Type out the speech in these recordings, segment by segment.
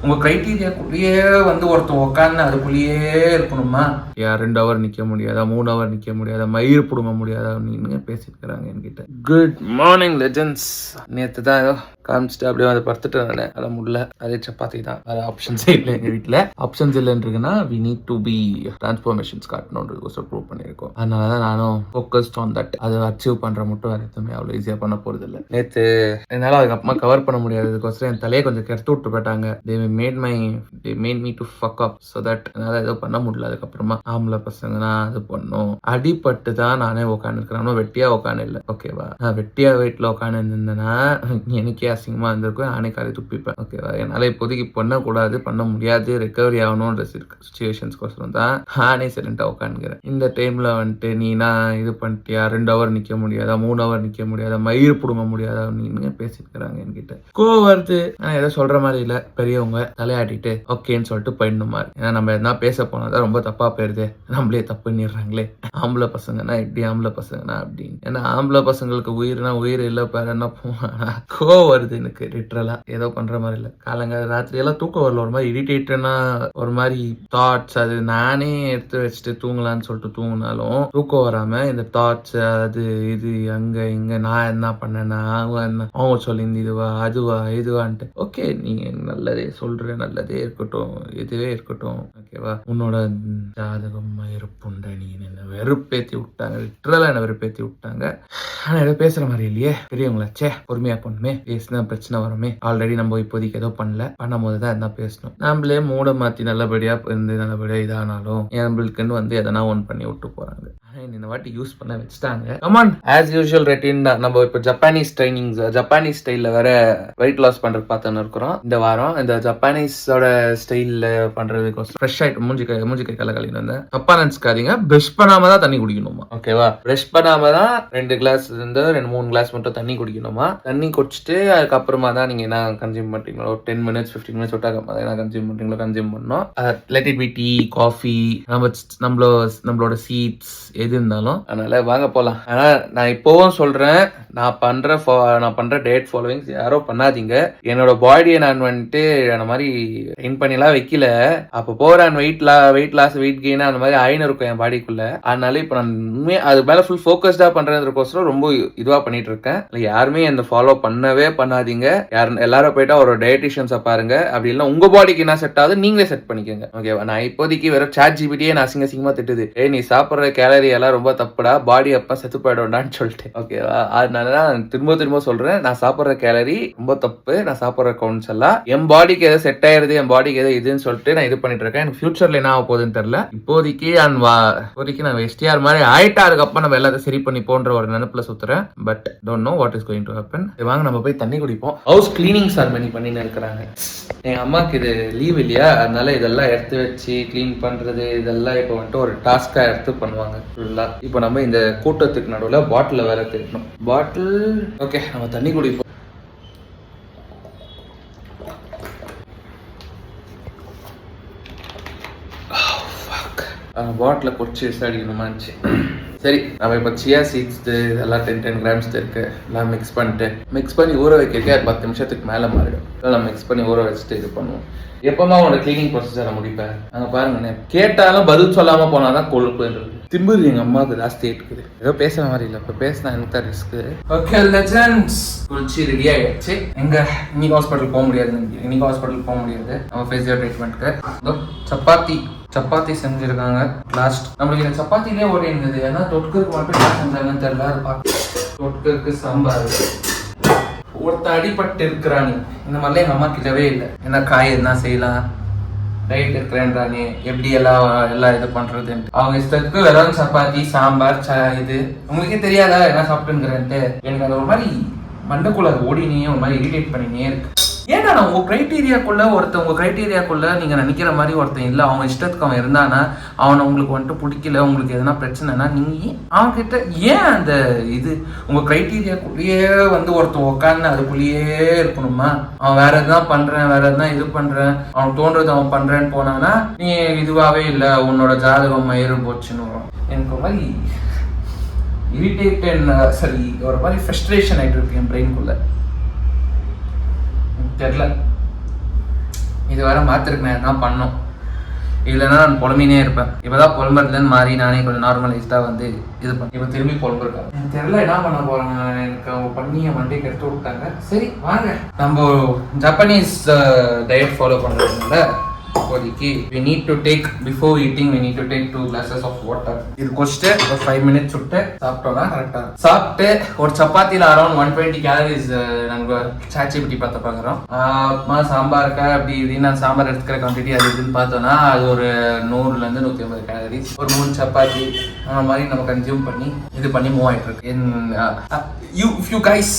உங்கள் க்ரைட்டீரியாக்குள்ளேயே வந்து ஒருத்தர் உட்காந்து அதுக்குள்ளேயே இருக்கணுமா? 2 ஹவர் நிற்க முடியாதா, 3 ஹவர் நிற்க முடியாதா, மயிர் பிடுங்க முடியாதா அப்படின்னு பேசியிருக்கிறாங்க என்கிட்ட. Good morning legends. நேற்று தான் ஏதோ காமிச்சிட்டு அப்படியே வந்து படுத்துட்டு நான் அதை முடியல. அதே சப்பாத்தி தான், வேறு ஆப்ஷன்ஸே இல்லை எங்கள் வீட்டில். ஆப்ஷன்ஸ் இல்லைன்றதுன்னா we need to be transformations காட்டணுன்றதுக்கோசம் ப்ரூவ் பண்ணியிருக்கோம். அதனால தான் நானும் ஃபோக்கஸ்ட் ஆன் தட். அதை அச்சீவ் பண்ணுற மட்டும் வேறு எதுவுமே அவ்வளோ ஈஸியாக பண்ண போகிறது இல்லை. நேற்று என்னால் அதுக்கப்புறமா கவர் பண்ண முடியாததுக்கோசரம் என் தலையை கொஞ்சம் கெடுத்து விட்டு போயிட்டாங்க. They made me to fuck up so that என்னால் எதுவும் பண்ண முடியல. அதுக்கப்புறமா ஆம்பளை பசங்கன்னா அது பண்ணும். அடிப்பட்டு தான் நானே உட்காந்துருக்கிறேன். வெட்டியாக உட்காந்து இல்லை, ஓகேவா? நான் வெட்டியாக வீட்டில் உட்காந்து இருந்தேன்னா எனக்கே அசிங்கமாக இருந்திருக்கும். நானே காலை துப்பிப்பேன், ஓகேவா? என்னால் இப்போதைக்கு பண்ணக்கூடாது, பண்ண முடியாது, ரெக்கவரி ஆகணுன்ற சுச்சுவேஷன்ஸ்க்கோசரம் தான் நானே சைலண்டாக உட்காந்துக்கிறேன். இந்த டைமில் வந்துட்டு நீனா இது பண்ணிட்டியா, 2 ஹவர் நிற்க முடியாதா, 3 ஹவர் நிற்க முடியாதா, மயிர் பிடுங்க முடியாதா அப்படின்னு பேசியிருக்கிறாங்க என்கிட்ட. கோவம் வருது. நான் ஏதோ சொல்ற மாதிரி இல்லை, பெரியவங்க தலையாட்டிட்டு ஓகேன்னு சொல்லிட்டு போயிடணுமா? ஏன்னா நம்ம எதனா பேச போனாதான் ரொம்ப தப்பா போயிருது, நம்மளே தப்பு பண்ணிடுறாங்களே. ஆம்பளை பசங்கன்னா இப்படி, ஆம்பளை பசங்கன்னா அப்படின்னு. ஏன்னா ஆம்பளை பசங்களுக்கு உயிர்னா உயிர் இல்லை, பேர் என்ன போவானா? கோவம் வருது எனக்கு லிட்டரலா. ஏதோ பண்ற மாதிரி இல்லை. காலங்க ராத்திரி எல்லாம் தூக்கம் வரல, ஒரு மாதிரி இரிட்டேட்டனா, ஒரு மாதிரி தாட்ஸ். அது நானே எடுத்து வச்சுட்டு தூங்கலான்னு சொல்லிட்டு தூங்கினாலும் தூக்கம் வராம இந்த தாட்ஸ், அது இது அங்க இங்க, நான் என்ன பண்ணேன்னா அவங்க சொல்லிருந்து இதுவா அதுவா இதுவான்ட்டு. ஓகே, நீங்க நல்லதே சொல்ற, நல்லதே இருக்கட்டும், இதுவே இருக்கட்டும், ஓகேவா? உன்னோட ஜாதகம் இருப்புண்ட நீ என்ன வெறுப்பேத்தி விட்டாங்க, லிட்டரலா என்ன வெறுப்பேத்தி விட்டாங்க. ஆனா ஏதோ பேசுற மாதிரி இல்லையே பெரியவங்களாச்சே, பொறுமையா பண்ணுமே, பேசினா பிரச்சனை வருமே. ஆல்ரெடி நம்ம இப்போதைக்கு ஏதோ பண்ணும் போதுதான் என்ன பேசணும். நம்மளே மூட மாத்தி நல்லபடியா இருந்து நல்லபடியா இதானாலும் நம்மளுக்குன்னு வந்து எதனா ஒன் பண்ணி விட்டு போறாங்க. இந்த வாட்டி யூஸ் பண்ண வச்சுட்டாங்க. கமான், ஆஸ் யூஷுவல் ரொட்டீன் தான். நம்ம இப்போ ஜப்பானீஸ் ஸ்டைல்ல வேற வெயிட் லாஸ் பண்றது பார்த்துன்னு இருக்கிறோம் இந்த வாரம். இந்த ஜப்பானீஸோட ஸ்டைல்ல பண்றதுக்கு ஃப்ரெஷ் ஆயிட்டு மூஞ்சி கை கலகலின்னு வந்தேன். தப்பா நினைச்சுக்காதீங்க, பிரஷ் பண்ணாம தான் தண்ணி குடிக்கணுமா, ஓகேவா? பிரஷ் பண்ணாம தான் 2 கிளாஸ் இருந்து 3 கிளாஸ் மட்டும் தண்ணி குடிக்கணுமா. தண்ணி குடிச்சிட்டு அதுக்கப்புறமா தான் நீங்க என்ன கன்சியூம் பண்றீங்களோ, 10 மினிட்ஸ் 15 மினிட்ஸ் விட்டாக்க என்ன கன்சியூம் பண்றீங்களோ கன்சியூம் பண்ணணும். Let it P T, coffee, நம்மளோட சீட்ஸ் எது இருந்தாலும். அதனால வாங்க போலாம். ஆனா நான் இப்பவும் சொல்றேன், நான் பண்ற டயட் ஃபாலோவிங்ஸ் யாரோ பண்ணாதீங்க. என்னோட பாடியை நான் வந்துட்டு அந்த மாதிரி ட்ரெயின் பண்ணிலாம் வைக்கல. அப்ப போறேன் வெயிட் லாஸ் வெயிட் கெயின் அந்த மாதிரி ஆயின்னு இருக்கும் என் பாடிக்குள்ள. அதனால இப்ப நான் அது மேல ஃபுல் ஃபோக்கஸ்டா பண்றதுக்கோசரம் ரொம்ப இதுவா பண்ணிட்டு இருக்கேன். யாருமே என்ன ஃபாலோ பண்ணவே பண்ணாதீங்க. எல்லாரும் போயிட்டா ஒரு டயட்டிஷியன்ஸை பாருங்க. அப்படி இல்லை உங்க பாடிக்கு என்ன செட் ஆகுது நீங்களே செட் பண்ணிக்கோங்க, ஓகேவா? நான் இப்போதைக்கு வெறும் ChatGPT நான் அசிங்கமா திட்டுது, நீ சாப்பிட்ற கேலரி எல்லாம் ரொம்ப தப்புடா, பாடி அப்ப செத்து போயிடும்டான்னு சொல்லிட்டு, ஓகேவா? அதனால நான் திரும்ப சொல்றேன், நான் சாப்பிட்ற கேலரி ரொம்ப தப்பு. நான் சாப்பிட்ற கவுண்ட்ஸ் எல்லாம் என் பாடிக்கு எதை செட் ஆயிருது, என் பாடிக்கு எதை இதுன்னு சொல்லிட்டு நான் இது பண்ணிட்டு இருக்கேன். எனக்கு ஃபியூச்சர்ல என்ன ஆக போகுதுன்னு தெரியல. இப்போதைக்கு நான் STR மாதிரி ஆயிட்டா, அதுக்கப்புறம் நம்ம எல்லாத்தையும் சரி பண்ணி போன்ற ஒரு நினைப்புல சுத்துறேன். But don't know what is going to happen. வாங்க நம்ம போய் தண்ணி குடிப்போம். ஹவுஸ் கிளீனிங் சார் பண்ணின்னு இருக்கிறாங்க. எங்க அம்மாக்கு இது லீவ் இல்லையா, அதனால இதெல்லாம் எடுத்து வச்சு கிளீன் பண்றது இதெல்லாம் இப்போ வந்துட்டு ஒரு டாஸ்கா எடுத்து பண்ணுவாங்க ஃபுல்லா. இப்போ நம்ம இந்த கூட்டத்துக்கு நடுவில் பாட்டில் வேற தேடணும். பாட்டில் ஓகே, நம்ம தண்ணி குடிப்போம். பாட்டில் குடிச்சு அடிக்கணுமாச்சு. சரி, நம்ம இப்போ சியா சீட்ஸ் இதெல்லாம் 10 கிராம்ஸ் இருக்கு. எல்லாம் மிக்ஸ் பண்ணி ஊற வைக்கிறதுக்கு 10 நிமிஷத்துக்கு மேலே மாறிடும். நம்ம மிக்ஸ் பண்ணி ஊற வச்சுட்டு இது பண்ணுவோம். எப்பமா உன்னோட கிளீனிங் ப்ரொசீஜரை முடிப்பேன். அங்கே பாருங்கண்ணே, கேட்டாலும் பதில் சொல்லாம போனாதான் கொழுப்புன்றது. திம்புரு எங்க அம்மாவுக்கு ஜாஸ்தி இருக்குது. ஏதோ பேசுற மாதிரி இல்லை, இப்போ பேசினா எனக்கு தான் ரிஸ்க்கு. ஓகே லெஜண்ட்ஸ், குளிச்சு ரெடி ஆயிடுச்சு. இன்னைக்கு ஹாஸ்பிட்டல் போக முடியாது. நம்ம ஃபேஸியல் ட்ரீட்மெண்ட்டுக்கு சப்பாத்தி செஞ்சிருக்காங்க. லாஸ்ட் நம்மளுக்கு இந்த சப்பாத்திலே ஓடி இருந்தது. ஏன்னா தொட்கருக்கு மட்டும் என்ன செஞ்சாங்கன்னு தெரியல. தொட்கருக்கு சாம்பார். ஒருத்த அடிபட்டு இருக்கிறானே, இந்த மாதிரிலாம் எங்கள் அம்மா கிட்டவே இல்லை. என்ன காய் என்ன செய்யலாம், டைட் இருக்கிறேன்றானே, எப்படி எல்லாம் இது பண்றதுன்ட்டு அவங்க இஷ்டத்துக்கு வெறும் சப்பாத்தி சாம்பார் இது உங்களுக்கே தெரியாதா என்ன சாப்பிட்டுங்கிறேன்ட்டு. எனக்கு அது ஒரு மாதிரி மண்டக்குள்ள அது ஓடினே ஒரு மாதிரி இரிட்டேட் பண்ணினே இருக்கு. ஏன்னா உங்க கிரைட்டீரியாக்குள்ள நீங்க நினைக்கிற மாதிரி ஒருத்தன் இல்லை, அவங்க இஷ்டத்துக்கு அவன் இருந்தானா, அவனை உங்களுக்கு வந்துட்டு பிடிக்கல, உங்களுக்கு எதனா பிரச்சனைனா நீங்க அவன் கிட்ட ஏன் அந்த இது உங்க கிரைட்டீரியாக்குள்ளேயே வந்து ஒருத்தன் உட்காந்து அதுக்குள்ளேயே இருக்கணுமா? அவன் வேற எதுதான் பண்றேன், வேற எதுதான் இது பண்றேன், அவனுக்கு தோன்றது அவன் பண்றேன்னு போனானா நீ இதுவாவே இல்லை, உன்னோட ஜாதகம் மயிறு போச்சுன்னு வரும். எனக்கு ஒரு மாதிரி இரிட்டேட், சரி ஒரு மாதிரி ஃப்ரஸ்ட்ரேஷன் ஆயிட்டு இருக்கு என் பிரெயின்குள்ள. தெரியல இது வர மாத்திருக்கேன் என்ன பண்ணோம், இல்லைன்னா நான் புலம்பினே இருப்பேன். இப்போதான் புலம்புறதுலேருந்து மாறி நானே கொஞ்சம் நார்மலைஸ்டாக வந்து இது பண்ணி இப்போ திரும்பி புலம்புருக்காங்க. எனக்கு தெரியல என்ன பண்ண போகிறாங்க. எனக்கு அவங்க பண்ணி என் வண்டிக்கு எடுத்து விட்டாங்க. சரி வாங்க நம்ம ஜப்பனீஸ் டயட் ஃபாலோ பண்ணுறதுனால இப்போதைக்கு we need to take before eating we need to take 2 glasses of water. இது குடிச்சிட்டு ஒரு 5 minutes விட்டு சாப்பிட்டோம்னா கரெக்டாக சாப்பிட்டு ஒரு சப்பாத்தியில் அரௌண்ட் 120 கேலரிஸ் நாங்கள் சாட்சிபிட்டி பார்த்து பார்க்குறோம். சாம்பார் இருக்கா அப்படி இப்படின்னு நான் சாம்பார் எடுத்துக்கிற குவான்டிட்டி அது இதுன்னு பார்த்தோன்னா அது ஒரு 100 to 150 கேலரிஸ். ஒரு 3 சப்பாத்தி அந்த மாதிரி நம்ம கன்சியூம் பண்ணி இது பண்ணி மூவ் ஆகிட்டு இருக்கு. if you guys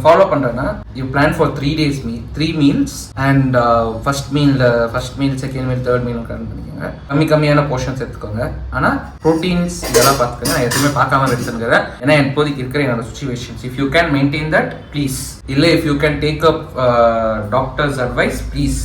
ஃபாலோ பண்றேன்னா you plan for 3 days meal 3 meals and first meal second meal third meal plan பண்ணிக்கோங்க. கம்மியான போர்ஷன்ஸ் எடுத்துக்கோங்க. ஆனால் ப்ரோட்டீன்ஸ் இதெல்லாம் பார்த்துக்கோங்க. நான் எதுவுமே பார்க்காம எடுத்துக்கிறேன். ஏன்னா இப்போதைக்கு இருக்கிற என்னோட situations if you can maintain that please, இல்லை if you can take up doctor's advice please.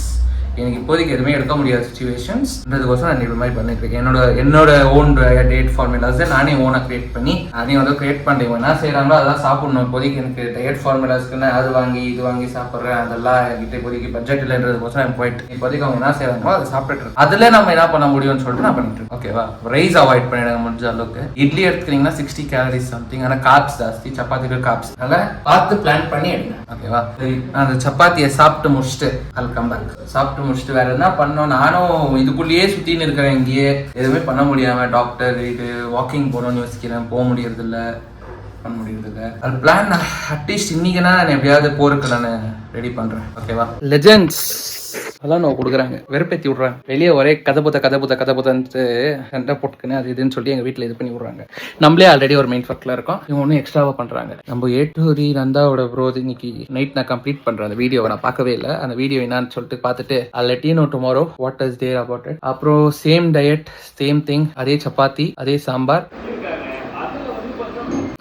எனக்கு இப்போதைக்கு எதுவுமே எடுக்க முடியாத சுச்சுவேஷன்ஸ்ன்றதுக்கோசம் நான் இது மாதிரி பண்ணிட்டு இருக்கேன். என்னோட ஓன் டயட் ஃபார்முலாஸ் நானே ஓனாக கிரியேட் பண்ணி அதையும் வந்து கிரியேட் பண்ணுறேன். என்ன செய்யறாங்களோ அதெல்லாம் சாப்பிடணும். இப்போதைக்கு எனக்கு டயட் ஃபார்முலாஸ்க்குன்னு அது வாங்கி இது வாங்கி சாப்பிட்றேன். அதெல்லாம் என்கிட்ட இப்போதைக்கு பட்ஜெட் இல்லைன்றதுக்கோசம் நான் போயிட்டு இப்போதைக்கு அவங்க என்ன செய்யறாங்களோ அதை சாப்பிட்டு அதில் நம்ம என்ன பண்ண முடியும்னு சொல்லிட்டு நான் பண்ணிட்டு இருக்கேன். ஓகேவா, ரைஸ் அவாய்ட் பண்ணிடுங்க முடிஞ்ச அளவுக்கு. இட்லி எடுத்துக்கிட்டீங்கன்னா 60 கேலரிஸ் சம்திங். ஆனால் காப்ஸ் ஜாஸ்தி, சப்பாத்திக்கு காப்ஸ். அதனால் பார்த்து பிளான் பண்ணி எடுங்க. ஓகேவா, அந்த சப்பாத்தியை சாப்பிட்டு முடிச்சுட்டு அது கம்பேக் சாப்பிட்டு முடிச்சுட்டு வேற என்ன பண்ணோம். நானும் இதுக்குள்ளேயே சுத்தின்னு இருக்கிறேன். இங்கேயே எதுவுமே பண்ண முடியாம டாக்டர் இது வாக்கிங் போகணும்னு யோசிக்கிறேன். போக முடியறது இல்லை, பண்ண முடியறது இல்லை. அது பிளான் அட்லீஸ்ட் இன்னைக்குன்னா நான் எப்படியாவது போருக்கு நான் ரெடி பண்றேன். ஓகேவா, லெஜெண்ட்ஸ் அதெல்லாம் நான் கொடுக்குறாங்க, வெறுப்பேற்றி விட்றாங்க. வெளியே ஒரே கதை புத்தன்ட்டு சண்டை போட்டுக்குன்னு அது இதுன்னு சொல்லி எங்கள் வீட்டில் இது பண்ணி விட்றாங்க. நம்மளே ஆல்ரெடி ஒரு மெயின் ஃபர்க்கில் இருக்கோம், இவங்க ஒன்றும் எக்ஸ்ட்ராவாக பண்ணுறாங்க. நம்ம ஏட்டூரி நந்தாவோட ப்ரோது இன்னைக்கு நைட் நான் கம்ப்ளீட் பண்ணுறேன். அந்த வீடியோவை நான் பார்க்கவே இல்லை. அந்த வீடியோ என்னன்னு சொல்லிட்டு பார்த்துட்டு I'll let you know tomorrow what is there about it. அப்புறம் சேம் டயட் சேம் திங், அதே சப்பாத்தி அதே சாம்பார்.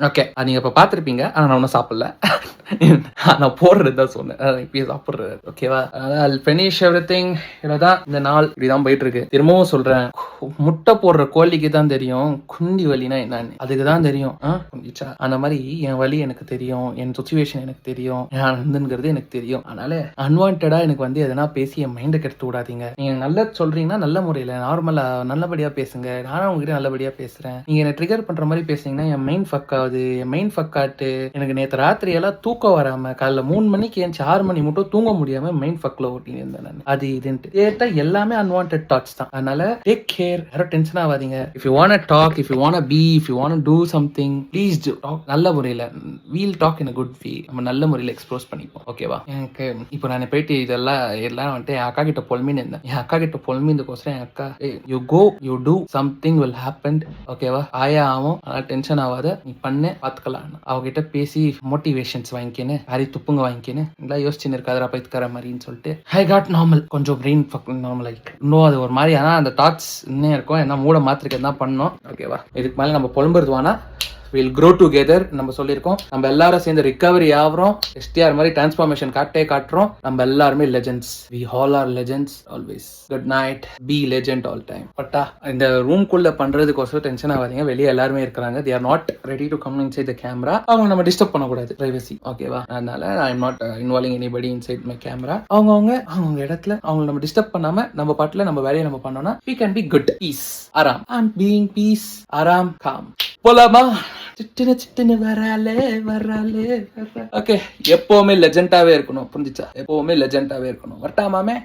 ஓகே, அது நீங்கள் இப்போ பார்த்துருப்பீங்க. ஆனால் நான் ஒன்றும் சாப்பிடல. நான் போடுறது தான் சொன்னேன், இப்பயே சாப்பிட்றது. ஓகேவா, அதனால் ஃபினிஷ் எவ்ரிதிங். இவ்வளோதான் இந்த நாள், இப்படிதான் போயிட்டு இருக்கு. திரும்பவும் சொல்றேன், முட்டை போடுற கோழிக்கு தான் தெரியும் குண்டி வலினா என்னன்னு, அதுக்கு தான் தெரியும். அந்த மாதிரி என் வலி எனக்கு தெரியும், என் சுச்சுவேஷன் எனக்கு தெரியும், நான் வந்துங்கிறது எனக்கு தெரியும். அதனால அன்வான்டா எனக்கு வந்து எதனா பேசி என் மைண்டை கெடுத்து விடாதீங்க. நீங்க நல்ல சொல்றீங்கன்னா நல்ல முறையில நார்மலா நல்லபடியா பேசுங்க. நானும் உங்ககிட்ட நல்லபடியா பேசுறேன். நீங்க என்ன ட்ரிகர் பண்ற மாதிரி பேசுனீங்கன்னா என் மைண்ட் ஃபக் ஆகுது. என் மைண்ட் ஃபக் ஆட்டு எனக்கு நேற்று ராத்திரி எல்லாம் தூக்கம் வராம காலைல 3 மணிக்கு ஏன் 6 மணி மட்டும் தூங்க முடியாம மைண்ட் ஃபக்ல ஓட்டின்னு இருந்தேன் நான். அது இதுன்ட்டு கேட்டா எல்லாமே அன்வான்டட் தாட்ஸ் தான். அதனால டேக் கேர், யாரும் டென்ஷன் ஆகாதீங்க. If you want to talk, if you want to be, if you want to do something, please do talk. நல்ல முறையில் we'll talk in a good way. நம்ம நல்ல முறையில் எக்ஸ்ப்ரோஸ் பண்ணிப்போம். ஓகேவா, எனக்கு இப்போ நான் போயிட்டு இதெல்லாம் வந்துட்டு என் அக்கா கிட்ட பொல்மின்னு இருந்தேன். என் அக்கா கிட்ட பொல்மிந்ததுக்கோசரம் என் அக்கா you go you do something will happen. ஓகேவா, ஆயா ஆகும், அதனால டென்ஷன் ஆகாத, நீ பண்ண பார்த்துக்கலாம். அவகிட்ட பேசி மோட்டிவேஷன்ஸ் வாங்கிக்கின்னு யாரி துப்புங்க வாங்கிக்கின்னு எல்லாம் யோசிச்சுன்னு இருக்காதரா பைத்துக்கார மாதிரின்னு சொல்லிட்டு ஐ காட் நார்மல். கொஞ்சம் பிரெயின் நார்மல் ஆகிட்டு இன்னும் அது ஒரு மாதிரி. ஆனால் அந்த தாட்ஸ் இன்னும் இருக்கும். ஏன்னா மூட மாத்திரிக்கிறது தான் பண்ணோம். ஓகேவா, இதுக்கு மேலே நம்ம புலம்புறது வேணா. we'll grow together. நம்ம சொல்லியிருக்கோம், நம்ம எல்லாரும் சேர்ந்து ரிகவரி ஆகிறோம். STR மாதிரி டிரான்ஸ்ஃபார்மேஷன் காட்டுறோம். நம்ம எல்லாருமே legends. we all are legends always. good night, be legend all time. பட்டா இந்த ரூம்குள்ள பண்றதுக்கோசம் டென்ஷன் ஆகாதீங்க. வெளியே எல்லாருமே இருக்கிறாங்க. they are not ready to come inside the camera. அவங்க நம்ம டிஸ்டர்ப் பண்ணக்கூடாது, பிரைவசி. ஓகேவா, அதனால I am not involving anybody inside my camera. அவங்க இடத்துல அவங்க நம்ம டிஸ்டர்ப் பண்ணாம நம்ம பாட்டுல நம்ம வேலையை நம்ம பண்ணோம்னா we can be good. peace, aram. I'm being peace, aram, calm. போலாமா, சிட்டுன்னு வராலே. ஓகே, எப்பவுமே லெஜெண்டாவே இருக்கணும். புரிஞ்சுச்சா? எப்பவுமே லெஜெண்டாவே இருக்கணும். வரட்டாமாமே.